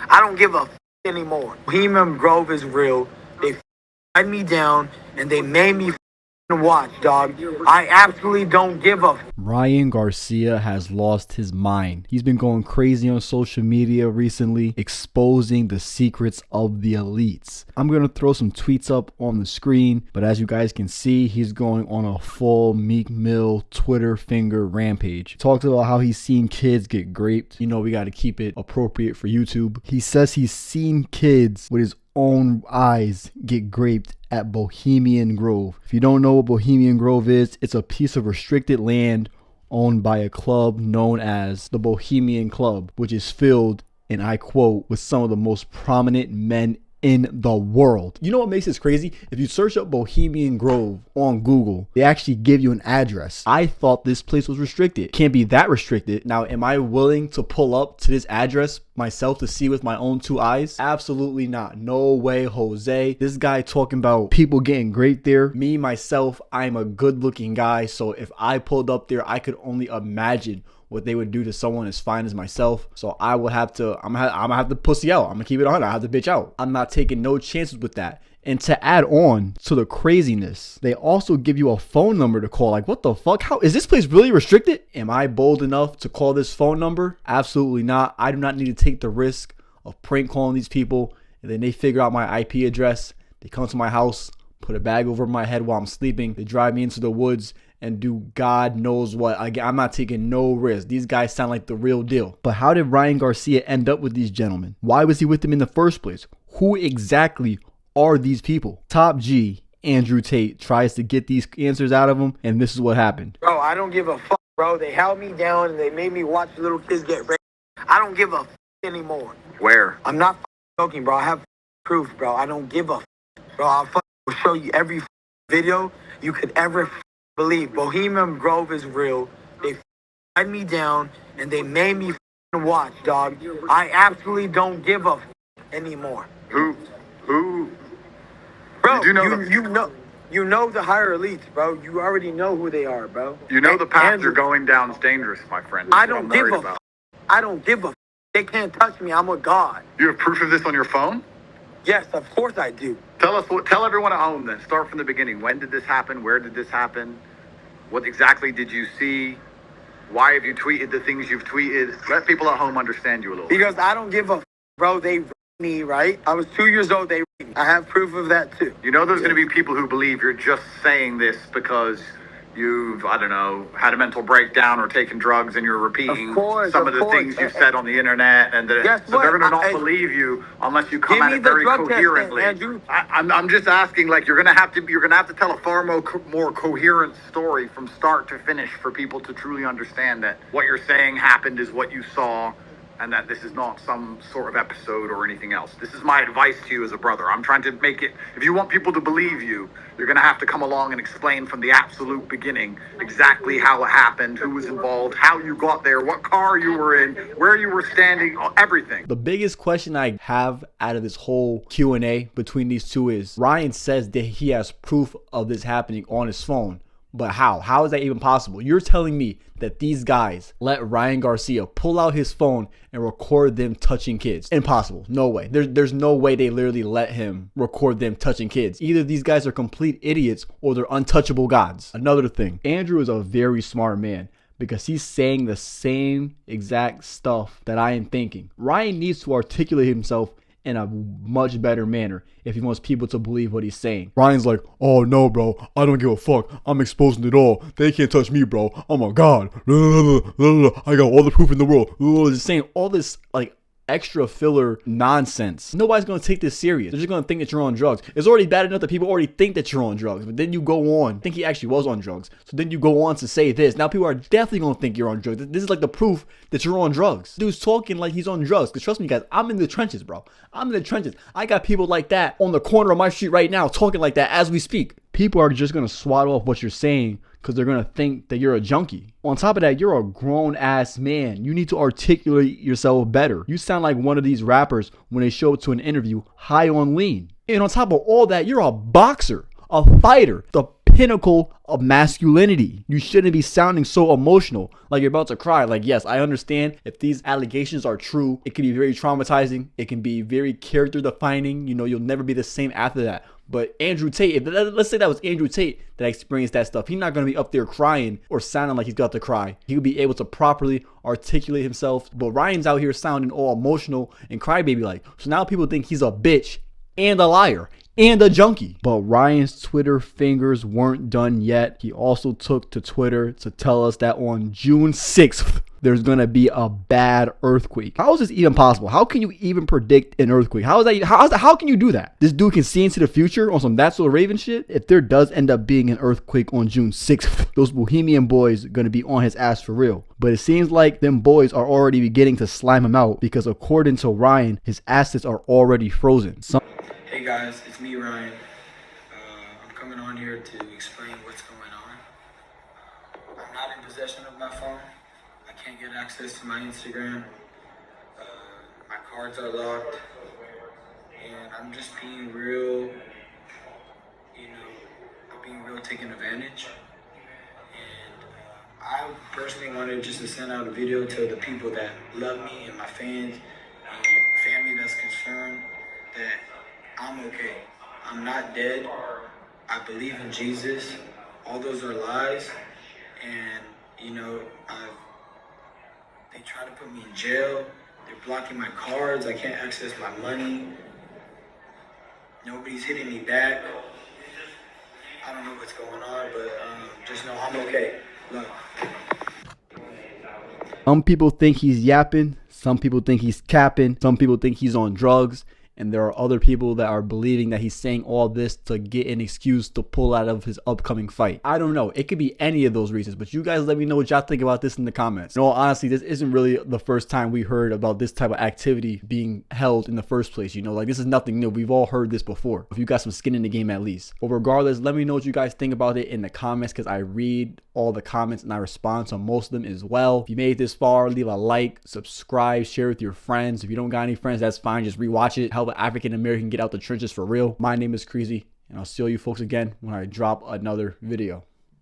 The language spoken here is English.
I don't give a anymore. Bohemian Grove is real. They tied me down and they made me watch, dog. I absolutely don't give a Ryan Garcia has lost his mind. He's been going crazy on social media recently, exposing the secrets of the elites. I'm going to throw some tweets up on the screen, but as you guys can see, he's going on a full Meek Mill Twitter finger rampage. Talks about how he's seen kids get raped. You know, we got to keep it appropriate for YouTube. He says he's seen kids with his own eyes get raped at Bohemian Grove. If you don't know what Bohemian Grove is, it's a piece of restricted land owned by a club known as the Bohemian Club, which is filled, and I quote, with some of the most prominent men in the world. You know what makes this crazy? If you search up Bohemian Grove on Google, they actually give you an address. I thought this place was restricted. Can't be that restricted. Now, am I willing to pull up to this address myself to see with my own two eyes? Absolutely not. No way, Jose. This guy talking about people getting raped there. Me, myself, I'm a good looking guy. So if I pulled up there, I could only imagine what they would do to someone as fine as myself. So I will have to, I'm gonna have to pussy out. I'm gonna keep it 100. I have to bitch out. I'm not taking no chances with that. And to add on to the craziness, they also give you a phone number to call. Like, what the fuck? How is this place really restricted? Am I bold enough to call this phone number? Absolutely not. I do not need to take the risk of prank calling these people. And then they figure out my IP address. They come to my house, put a bag over my head while I'm sleeping. They drive me into the woods and do God knows what. I'm not taking no risk. These guys sound like the real deal. But how did Ryan Garcia end up with these gentlemen? Why was he with them in the first place? Who exactly are these people? Top G, Andrew Tate, tries to get these answers out of him, and this is what happened. Bro, I don't give a fuck, bro. They held me down and they made me watch little kids get raped. I don't give a fuck anymore. Where? I'm not joking, bro. I have proof, bro. I don't give a fuck. Bro, I'll show you every video you could ever believe. Bohemian Grove is real. They tied me down and they made me watch, dog. I absolutely don't give a anymore. Who? Bro, you know you know the higher elites, bro. You already know who they are, bro. You know the path you're going down is dangerous, my friend. I don't give a I don't give a They can't touch me. I'm a god. You have proof of this on your phone? Yes, of course I do. Tell everyone at home then. Start from the beginning. When did this happen? Where did this happen? What exactly did you see? Why have you tweeted the things you've tweeted? Let people at home understand you a little. Because I don't give a bro. They raped me, right? I was 2 years old. They raped me. I have proof of that too. You know there's going to be people who believe you're just saying this because you've, I don't know, had a mental breakdown or taken drugs and you're repeating some of the things you've said on the internet. And so they're going to not believe you unless you come at it very coherently. I'm just asking, like, you're going to have to tell a far more coherent story from start to finish for people to truly understand that what you're saying happened is what you saw, and that this is not some sort of episode or anything else. This is my advice to you as a brother. I'm trying to make it, if you want people to believe you, you're going to have to come along and explain from the absolute beginning exactly how it happened, who was involved, how you got there, what car you were in, where you were standing, everything. The biggest question I have out of this whole Q&A between these two is, Ryan says that he has proof of this happening on his phone. But how? How is that even possible? You're telling me that these guys let Ryan Garcia pull out his phone and record them touching kids? Impossible. No way. There's no way they literally let him record them touching kids. Either these guys are complete idiots or they're untouchable gods. Another thing, Andrew is a very smart man because he's saying the same exact stuff that I am thinking. Ryan needs to articulate himself in a much better manner if he wants people to believe what he's saying. Ryan's like, oh no, bro, I don't give a fuck. I'm exposing it all. They can't touch me, bro. I'm a god. I got all the proof in the world. Just saying all this like extra filler nonsense. Nobody's going to take this serious. They're just going to think that you're on drugs. It's already bad enough that people already think that you're on drugs, but then you go on, think he actually was on drugs. So then you go on to say this. Now people are definitely going to think you're on drugs. This is like the proof that you're on drugs. Dude's talking like he's on drugs. Because trust me, guys, I'm in the trenches, bro. I'm in the trenches. I got people like that on the corner of my street right now talking like that as we speak. People are just going to swat off what you're saying because they're going to think that you're a junkie. On top of that, you're a grown-ass man. You need to articulate yourself better. You sound like one of these rappers when they show up to an interview high on lean. And on top of all that, you're a boxer, a fighter, the pinnacle of masculinity. You shouldn't be sounding so emotional, like you're about to cry. Like, yes, I understand if these allegations are true, it can be very traumatizing. It can be very character defining. You know, you'll never be the same after that. But Andrew Tate, let's say that was Andrew Tate that experienced that stuff, he's not going to be up there crying or sounding like he's got to cry. He'll be able to properly articulate himself. But Ryan's out here sounding all emotional and crybaby like. So now people think he's a bitch and a liar and a junkie. But Ryan's Twitter fingers weren't done yet. He also took to Twitter to tell us that on June 6th, there's gonna be a bad earthquake. How is this even possible? How can you even predict an earthquake? How can you do that? This dude can see into the future on some That's So Raven shit. If there does end up being an earthquake on June 6th, those Bohemian boys are gonna be on his ass for real. But it seems like them boys are already beginning to slime him out because according to Ryan, his assets are already frozen. Hey guys, it's me, Ryan. I'm coming on here to explain what's going on. I'm not in possession of my phone. I can't get access to my Instagram. My cards are locked. And I'm just being real, I'm being real taken advantage. And I personally wanted just to send out a video to the people that love me and my fans and family that's concerned that I'm okay. I'm not dead. I believe in Jesus. All those are lies. And, they try to put me in jail. They're blocking my cards. I can't access my money. Nobody's hitting me back. I don't know what's going on, but just know I'm okay. Look. Some people think he's yapping. Some people think he's capping. Some people think he's on drugs. And there are other people that are believing that he's saying all this to get an excuse to pull out of his upcoming fight. I don't know. It could be any of those reasons, but you guys let me know what y'all think about this in the comments. No, honestly, this isn't really the first time we heard about this type of activity being held in the first place. Like this is nothing new. We've all heard this before. If you got some skin in the game at least. But regardless, let me know what you guys think about it in the comments because I read all the comments and I respond to most of them as well. If you made it this far, leave a like, subscribe, share with your friends. If you don't got any friends, that's fine. Just rewatch it. Help African American get out the trenches for real. My name is Kreezy, and I'll see all you folks again when I drop another video.